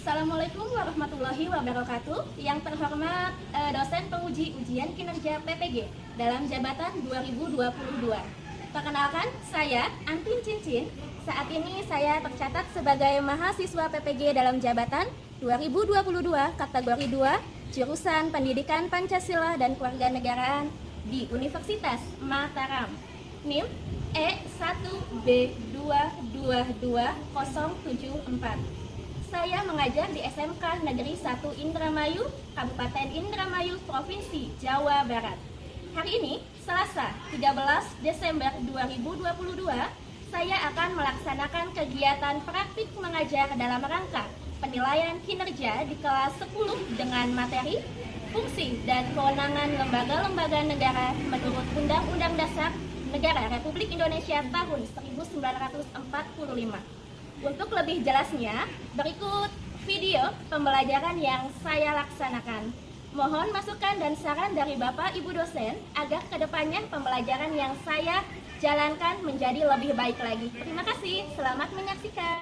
Assalamualaikum warahmatullahi wabarakatuh. Yang terhormat dosen penguji ujian kinerja PPG dalam jabatan 2022. Perkenalkan, saya Antin Cincin. Saat ini saya tercatat sebagai mahasiswa PPG dalam jabatan 2022 kategori 2 jurusan Pendidikan Pancasila dan Kewarganegaraan di Universitas Mataram. NIM E1B222074. Saya mengajar di SMK Negeri 1 Indramayu, Kabupaten Indramayu, Provinsi Jawa Barat. Hari ini, Selasa 13 Desember 2022, saya akan melaksanakan kegiatan praktik mengajar dalam rangka penilaian kinerja di kelas 10 dengan materi fungsi dan kewenangan lembaga-lembaga negara menurut Undang-Undang Dasar Negara Republik Indonesia tahun 1945. Untuk lebih jelasnya, berikut video pembelajaran yang saya laksanakan. Mohon masukan dan saran dari Bapak Ibu dosen agar kedepannya pembelajaran yang saya jalankan menjadi lebih baik lagi. Terima kasih, selamat menyaksikan.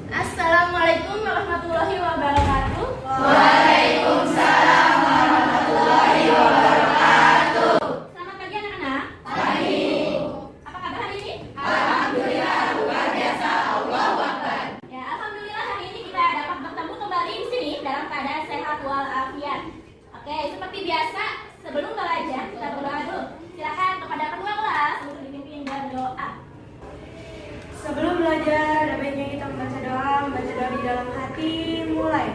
Assalamualaikum warahmatullahi wabarakatuh. Waalaikumsalam warahmatullahi wabarakatuh. Selamat pagi anak-anak. Pagi. Apa kabar hari ini? Alhamdulillah luar biasa. Allahu Akbar. Ya, alhamdulillah hari ini kita dapat bertemu kembali di sini dalam keadaan sehat walafiat. Oke, seperti biasa sebelum belajar kita berdoa dulu. Silakan kepada kedua kelas untuk dipimpin berdoa. Sebelum belajar, ada baiknya kita membaca doa di dalam hati. Mulai.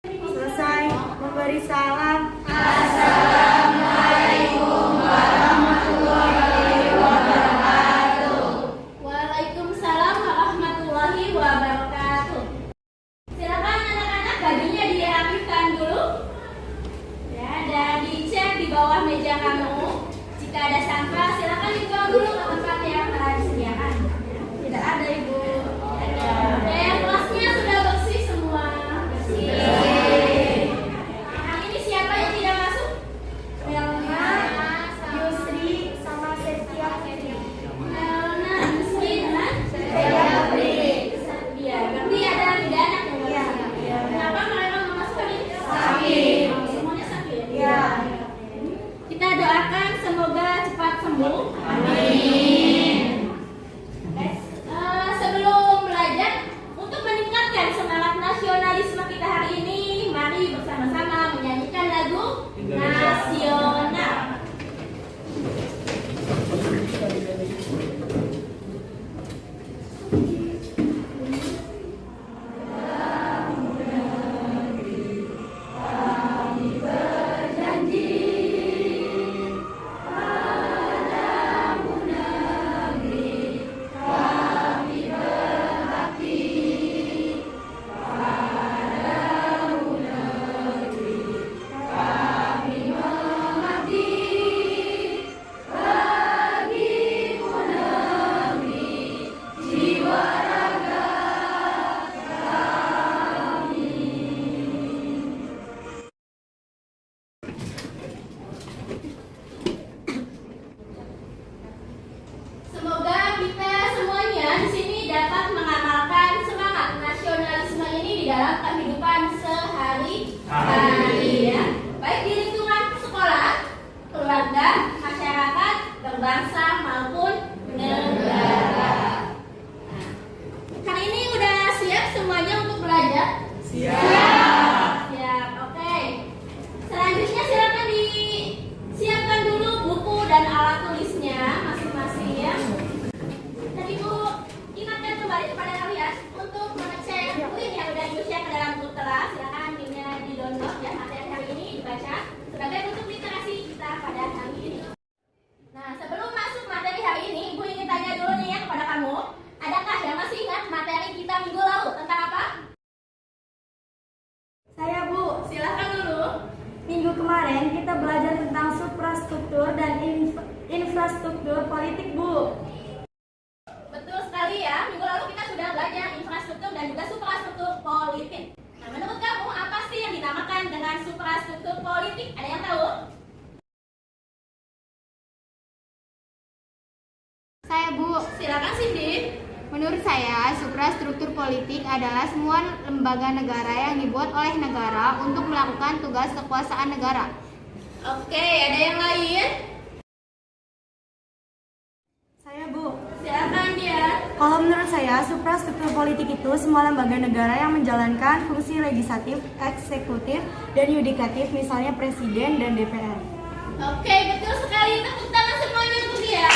Selesai memberi salam. Assalamualaikum warahmatullahi wabarakatuh. Waalaikumsalam warahmatullahi wabarakatuh. Silakan anak-anak bajunya dirapikan dulu. Ya, dan dicek di bawah meja kamu. Jika ada sampah, silakan dibuang dulu ke tempat yang telah disediakan. Tidak ada, Ibu. Kelasnya sudah bersih semua. Bersih. Hari ini siap suprastruktur dan infrastruktur politik, Bu. Betul sekali ya, minggu lalu kita sudah belajar infrastruktur dan juga suprastruktur politik. Nah, menurut kamu apa sih yang dinamakan dengan suprastruktur politik? Ada yang tahu? Saya, Bu. Silakan Cindy. Menurut saya, suprastruktur politik adalah semua lembaga negara yang dibuat oleh negara untuk melakukan tugas kekuasaan negara. Oke, ada yang lain? Saya, Bu. Silakan dia. Kalau menurut saya, suprastruktur politik itu semua lembaga negara yang menjalankan fungsi legislatif, eksekutif, dan yudikatif, misalnya presiden dan DPR. Oke, betul sekali. Tepuk tangan semuanya untuk dia.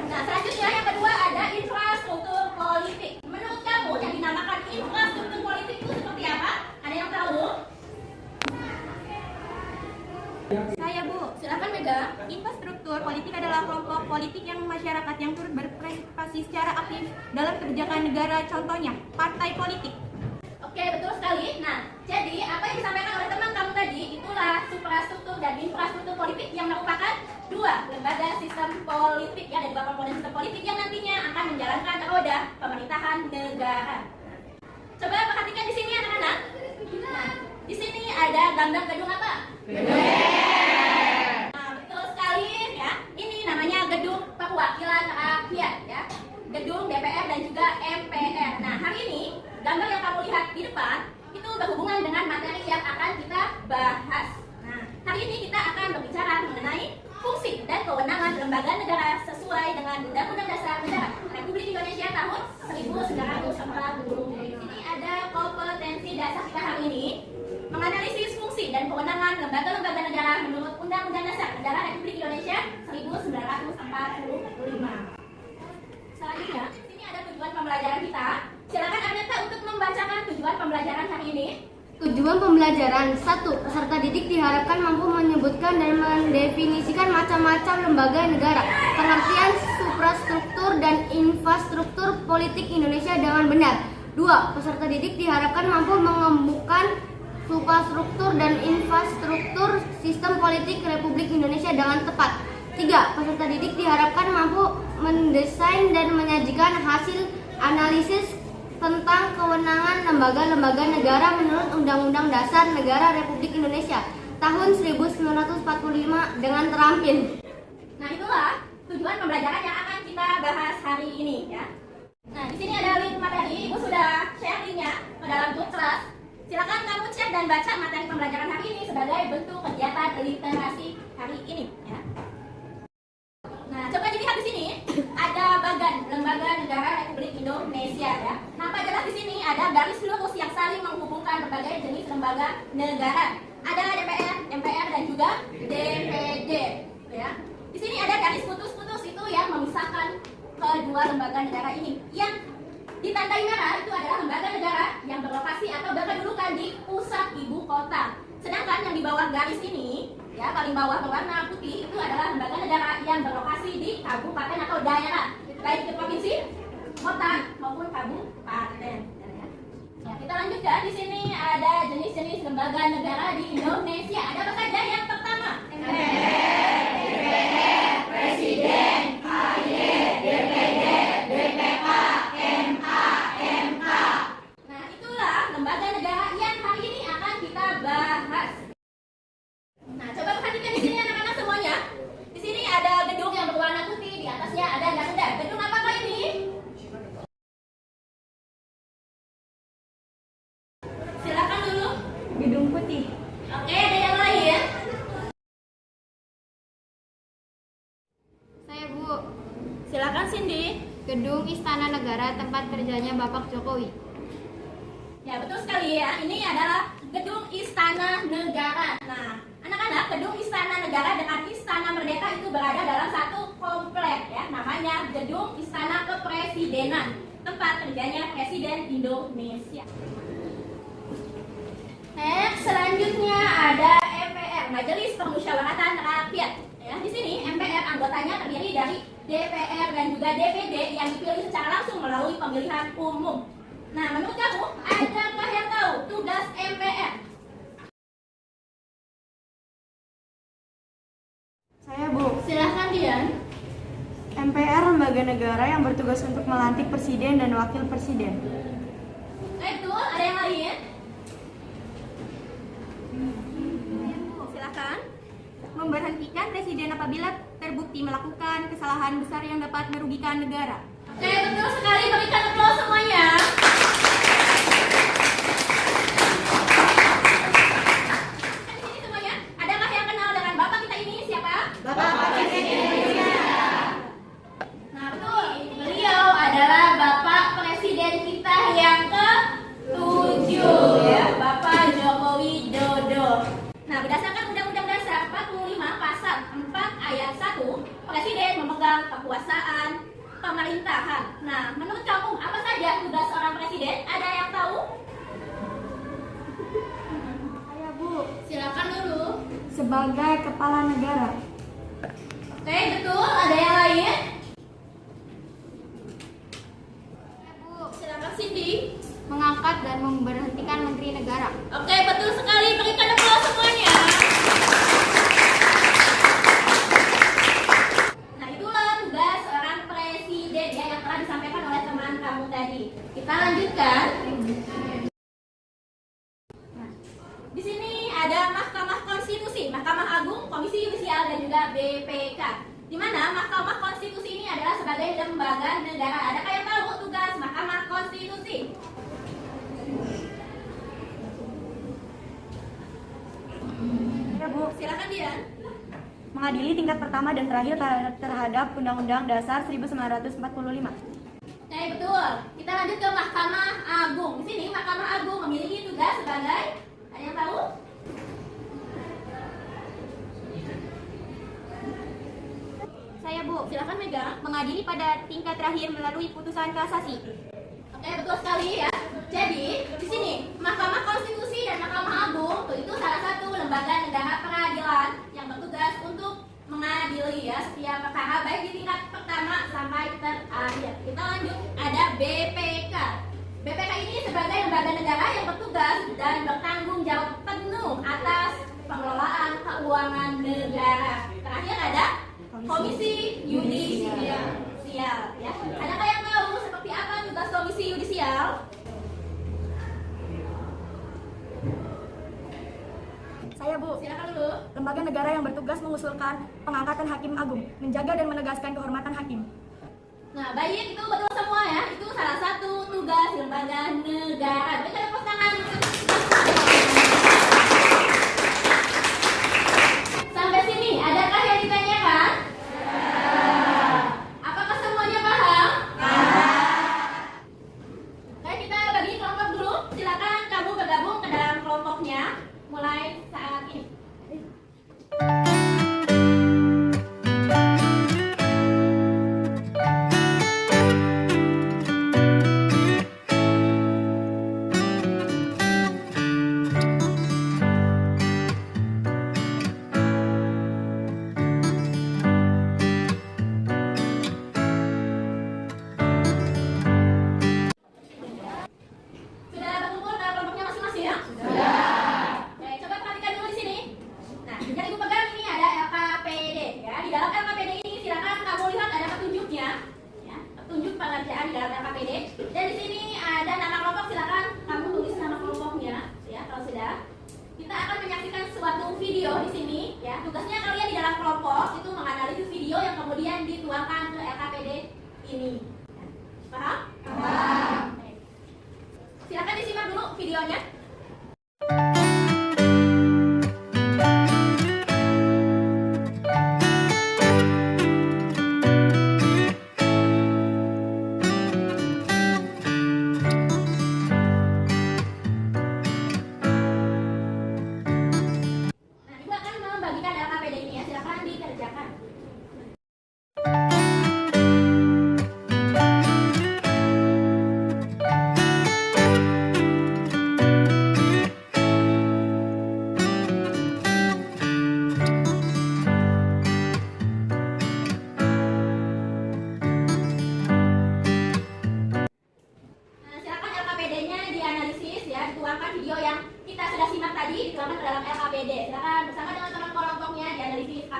Nah, selanjutnya yang kedua ada infrastruktur politik. Menurut kamu yang dinamakan infrastruktur politik itu seperti apa? Ada yang tahu? Saya, Bu. Silakan Mega. Infrastruktur politik adalah kelompok politik yang masyarakat yang turut berpartisipasi secara aktif dalam kebijakan negara, contohnya partai politik. Oke, betul sekali. Nah, jadi apa yang disampaikan oleh teman kamu tadi itulah suprastruktur dan infrastruktur politik yang merupakan dua lembaga sistem politik ya, ada dua komponen sistem politik yang nantinya akan menjalankan roda pemerintahan negara. Coba perhatikan di sini anak-anak. Nah, di sini ada gambar gedung apa? Nah, betul sekali ya. Ini namanya gedung perwakilan rakyat ya. Gedung DPR dan juga MPR. Nah, hari ini gambar yang kamu lihat di depan itu berhubungan dengan materi yang akan kita bahas. Nah, hari ini kita akan berbicara mengenai fungsi dan kewenangan lembaga negara sesuai dengan Undang-Undang Dasar Negara Republik Indonesia tahun 1945. Ini ada kompetensi dasar kita hari ini menganalisis fungsi dan kewenangan lembaga-lembaga negara menurut Undang-Undang Dasar Negara Republik Indonesia 1945. Selanjutnya, ini ada tujuan pembelajaran kita. Silakan Arneta untuk membacakan tujuan pembelajaran hari ini. Tujuan pembelajaran 1. Peserta didik diharapkan mampu menyebutkan dan mendefinisikan macam-macam lembaga negara, pengertian suprastruktur dan infrastruktur politik Indonesia dengan benar. 2. Peserta didik diharapkan mampu mengembukan suprastruktur dan infrastruktur sistem politik Republik Indonesia dengan tepat. 3. Peserta didik diharapkan mampu mendesain dan menyajikan hasil analisis tentang kewenangan lembaga-lembaga negara menurut Undang-Undang Dasar Negara Republik Indonesia tahun 1945 dengan terampil. Nah, itulah tujuan pembelajaran yang akan kita bahas hari ini ya. Nah, di sini ada link materi. Ibu sudah share linknya ke dalam grup kelas. Silakan kamu cek dan baca materi pembelajaran hari ini sebagai bentuk kegiatan literasi hari ini ya. Nah, coba dilihat di sini ada bagan lembaga negara Republik Indonesia ya. Nampak jelas di sini ada garis lurus yang saling menghubungkan berbagai jenis lembaga negara. Ada DPR, MPR dan juga DPD ya. Di sini ada garis putus-putus itu yang memisahkan kedua lembaga negara ini. Yang ditandai merah itu adalah lembaga negara yang berlokasi atau berkedudukan di pusat ibu kota. Sedangkan yang di bawah garis ini ya, paling bawah berwarna putih itu adalah lembaga negara yang berlokasi di kabupaten atau daerah, baik di provinsi, kota maupun kabupaten. Ya, kita lanjutkan. Di sini ada jenis-jenis lembaga negara di Indonesia. Ada apa saja? Yang pertama, MPR, DPR, Presiden, KY, DPD, DPK, MA, MK. nah itulah lembaga negara yang hari ini akan kita bahas. Nah, coba perhatikan di sini anak-anak semuanya. Di sini ada gedung yang berwarna putih, di atasnya ada Garuda. Gedung apakah ini? Silakan dulu. Gedung Putih. Oke, ada yang lain? Saya, Bu. Silakan Cindy. Gedung Istana Negara tempat kerjanya Bapak Jokowi. Ya, betul sekali ya. Ini adalah gedung Istana Negara. Nah, anak-anak, gedung Istana Negara dengan Istana Merdeka itu berada dalam satu komplek ya, namanya Gedung Istana Kepresidenan, tempat kerjanya Presiden Indonesia. Selanjutnya ada MPR, Majelis Permusyawaratan Rakyat. Ya, di sini MPR anggotanya terdiri dari DPR dan juga DPD yang dipilih secara langsung melalui pemilihan umum. Nah, menurut kamu, adakah yang tahu tahu tugas MPR? Saya, Bu. Silahkan Dian. MPR lembaga negara yang bertugas untuk melantik presiden dan wakil presiden. Betul, ada yang lain? Silahkan. Memberhentikan presiden apabila terbukti melakukan kesalahan besar yang dapat merugikan negara. Oke, betul sekali. Berikan aplaus semuanya. Di sini semuanya, adakah yang kenal dengan Bapak kita ini? Siapa? Bapak Presiden. Nah, betul. Beliau adalah Bapak Presiden kita yang ke-7 ya, Bapak Joko Widodo. Nah, berdasarkan Undang-Undang Dasar 45 Pasal 4 Ayat 1, Presiden memegang kekuasaan pemerintahan. Nah, menurut kamu apa saja tugas seorang presiden? Ada yang tahu? Saya, Bu. Silakan dulu. Sebagai kepala negara. Oke, betul. Ada yang lain? Silakan Cindy. Mengangkat dan memberhentikan menteri negara. Oke, betul sekali. Berikan aplaus semuanya. Nah, itulah tugas seorang presiden ya yang telah disampaikan oleh teman kamu tadi. Kita lanjutkan. Nah, di sini ada Mahkamah Konstitusi, Mahkamah Agung, Komisi Yudisial dan juga BPK. Di mana Mahkamah Konstitusi ini adalah sebagai lembaga negara. Adakah yang tahu tugas Mahkamah Konstitusi? Ya, Bu. Silakan Dian. Mengadili tingkat pertama dan terakhir terhadap Undang-Undang Dasar 1945. Oke, betul. Kita lanjut ke Mahkamah Agung. Di sini Mahkamah Agung memiliki tugas sebagai, ada yang tahu? Saya, Bu. Silakan megang. Mengadili pada tingkat terakhir melalui putusan kasasi. Oke, betul sekali ya. Jadi, di sini Mahkamah Konstitusi dan Mahkamah Agung itu salah satu lembaga negara peradilan yang bertugas untuk mengadili ya setiap perkara baik di tingkat pertama sampai terakhir. Kita lanjut, ada BPK. BPK ini sebagai lembaga negara yang bertugas dan bertanggung jawab penuh atas pengelolaan keuangan negara. Terakhir ada Komisi Yudisial. Ya. Adakah yang tahu seperti apa tugas Komisi Yudisial? Saya, Bu. Silakan dulu. Lembaga negara yang bertugas mengusulkan pengangkatan hakim agung, menjaga dan menegaskan kehormatan hakim. Nah, baik, itu betul semua ya. Itu salah satu tugas lembaga negara. Berikan tepuk tangan. Sampai sini, adakah yang ditanyakan? Apakah semuanya paham? Oke, kita bagi kelompok dulu. Silakan kamu bergabung ke dalam kelompoknya. Mulai saat ini.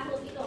kasus itu.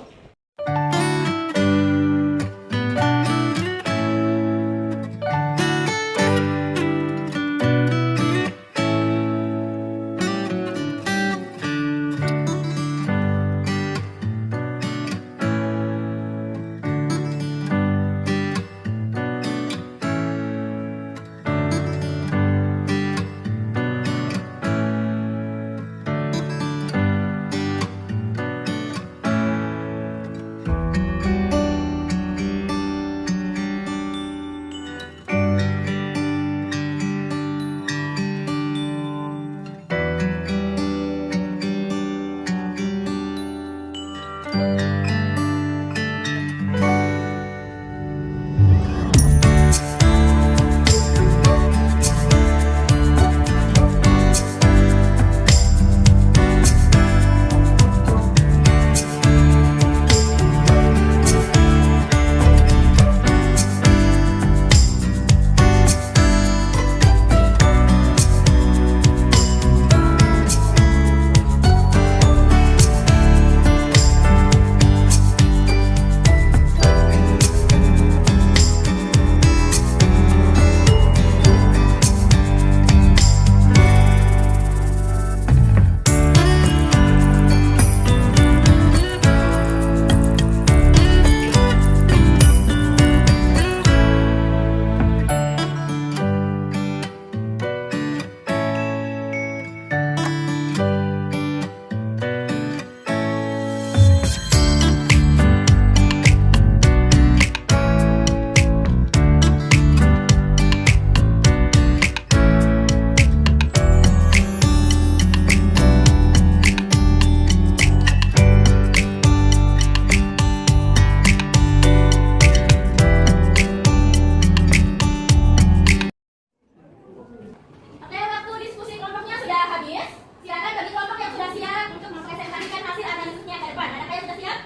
Oke, waktu diskusi kelompoknya sudah habis. Silakan bagi kelompok yang sudah siap untuk mempresentasikan hasil analisisnya ke depan. Adakah yang sudah siap?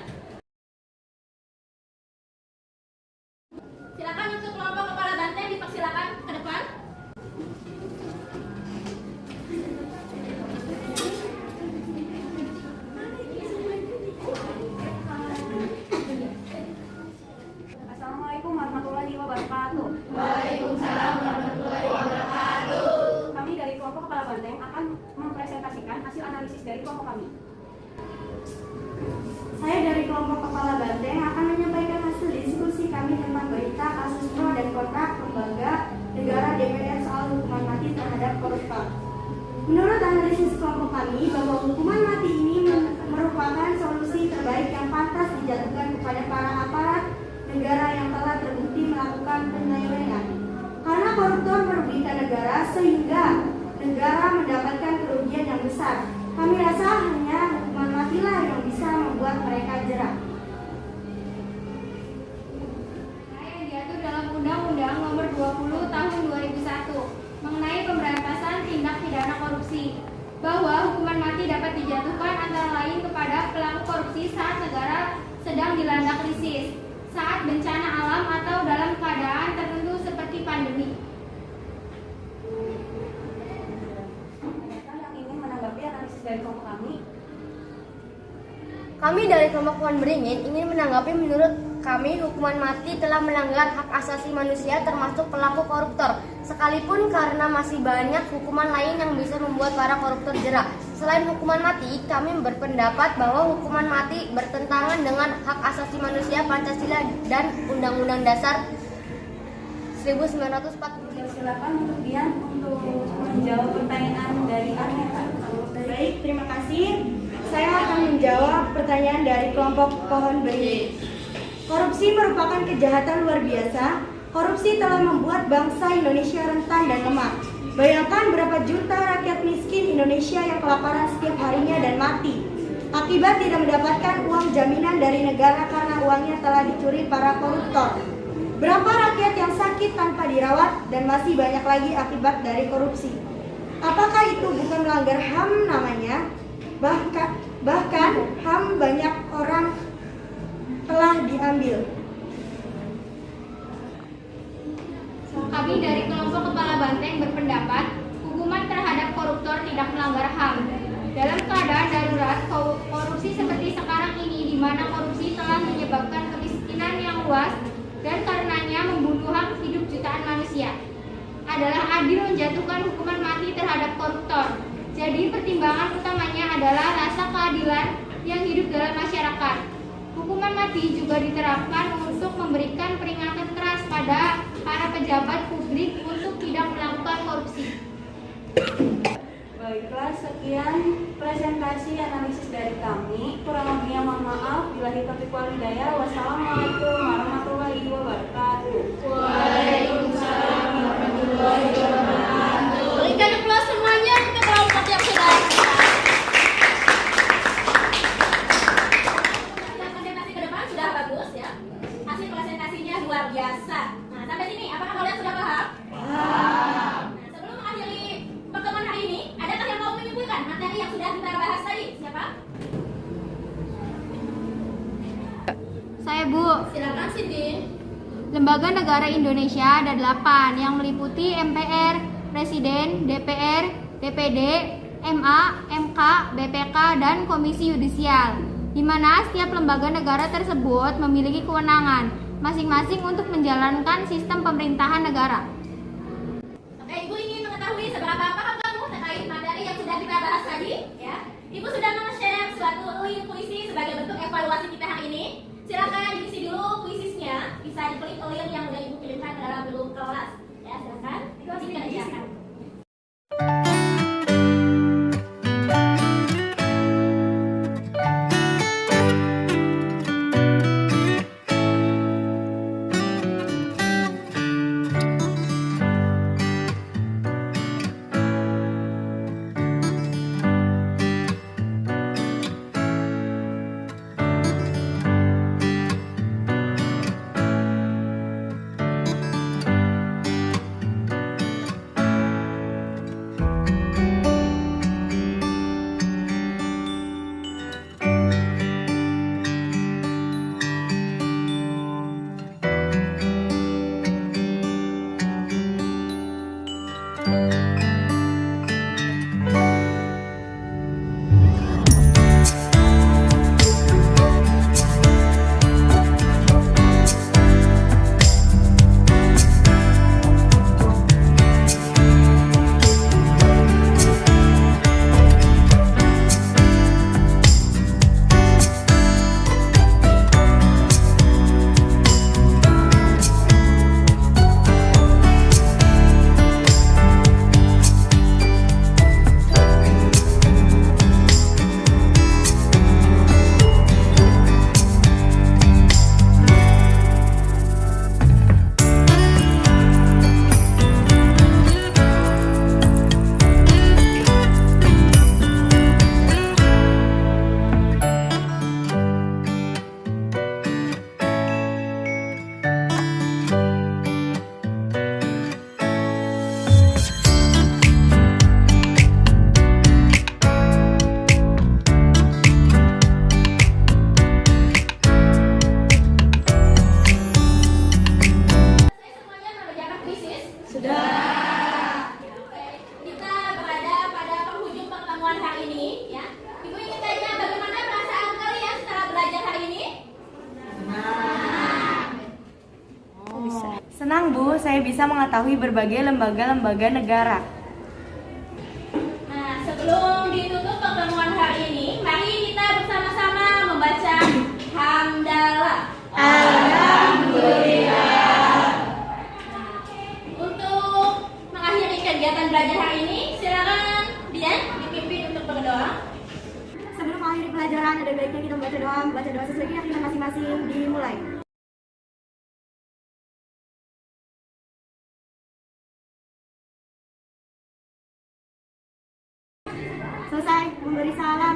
Silakan untuk kelompok kepala banteng dipersilakan ke depan. Assalamualaikum warahmatullahi wabarakatuh. Waalaikumsalam warahmatullahi wabarakatuh. Kami dari kelompok kepala banteng akan mempresentasikan hasil analisis dari kelompok kami. Saya dari kelompok kepala banteng akan menyampaikan hasil diskusi kami tentang berita kasus pro dan kontra lembaga negara DPR soal hukuman mati terhadap koruptor. Menurut analisis kelompok kami bahwa hukuman mati ini merupakan solusi terbaik yang pantas dijatuhkan kepada para aparat negara yang telah terbukti melakukan penyelewengan. Karena koruptor merugikan negara sehingga negara mendapatkan kerugian yang besar. Kami rasa hanya hukuman matilah yang bisa membuat mereka jera. Yang diatur dalam Undang-Undang Nomor 20 Tahun 2001 mengenai pemberantasan tindak pidana korupsi, bahwa hukuman mati dapat dijatuhkan antara lain kepada pelaku korupsi saat negara sedang dilanda krisis, saat bencana alam atau dalam keadaan tertentu seperti pandemi. Adakah yang ingin menanggapi analisis dari kelompok kami? Kami dari kelompok Pohon Beringin ingin menanggapi, menurut kami hukuman mati telah melanggar hak asasi manusia termasuk pelaku koruptor, sekalipun karena masih banyak hukuman lain yang bisa membuat para koruptor jera. Selain hukuman mati, kami berpendapat bahwa hukuman mati bertentangan dengan hak asasi manusia Pancasila dan Undang-Undang Dasar 1945. Silakan untuk Dian untuk menjawab pertanyaan dari Arneta. Baik, terima kasih. Saya akan menjawab pertanyaan dari kelompok Pohon Beringin. Korupsi merupakan kejahatan luar biasa. Korupsi telah membuat bangsa Indonesia rentan dan lemah. Bayangkan berapa juta rakyat miskin Indonesia yang kelaparan setiap harinya dan mati akibat tidak mendapatkan uang jaminan dari negara karena uangnya telah dicuri para koruptor. Berapa rakyat yang sakit tanpa dirawat dan masih banyak lagi akibat dari korupsi. Apakah itu bukan melanggar HAM namanya? Bahkan HAM banyak orang telah diambil. Kami dari kelompok Kepala Banteng berpendapat hukuman terhadap koruptor tidak melanggar HAM. Dalam keadaan darurat, korupsi seperti sekarang ini di di mana korupsi telah menyebabkan kemiskinan yang luas dan karenanya membunuh hak hidup jutaan manusia. Adalah adil menjatuhkan hukuman mati terhadap koruptor. Jadi pertimbangan utamanya adalah rasa keadilan yang hidup dalam masyarakat. Hukuman mati juga diterapkan untuk memberikan peringatan keras pada para pejabat publik untuk tidak melakukan korupsi. Baiklah, sekian presentasi analisis dari kami. Kurang lebihnya mohon maaf. Billahi taufiq wal hidayah. Wassalamualaikum warahmatullahi wabarakatuh. Waalaikumsalam warahmatullahi wabarakatuh. Berikan aplaus semuanya untuk kelompok yang sudah. Presentasi ke depan sudah bagus ya. Hasil presentasinya luar biasa. Nah, sampai sini apakah kalian sudah paham? Paham. Nah, sebelum mengakhiri pertemuan hari ini, adakah yang mau menyimpulkan materi yang sudah kita bahas tadi? Siapa? Saya Bu. Silakan Cindy. Lembaga negara Indonesia ada 8 yang meliputi MPR, Presiden, DPR, DPD, MA, MK, BPK, dan Komisi Yudisial, di mana setiap lembaga negara tersebut memiliki kewenangan masing-masing untuk menjalankan sistem pemerintahan negara. Oke, Ibu ingin mengetahui seberapa paham kamu terkait materi yang sudah kita bahas tadi, ya? Ibu sudah men-share suatu link puisi sebagai bentuk evaluasi kita hari ini. Silakan diisi dulu puisinya, bisa diklik link yang sudah Ibu kirimkan ke dalam grup kelas. Ya, silakan. Dikerjakan. Senang Bu, saya bisa mengetahui berbagai lembaga-lembaga negara. Nah, sebelum ditutup pertemuan hari ini, mari kita bersama-sama membaca hamdalah. Alhamdulillah. Nah, untuk mengakhiri kegiatan belajar hari ini, silakan Dian dipimpin untuk berdoa. Sebelum mengakhiri pelajaran, ada baiknya kita membaca doa sesuai keyakinan masing-masing. Dimulai. Selesai memberi salam.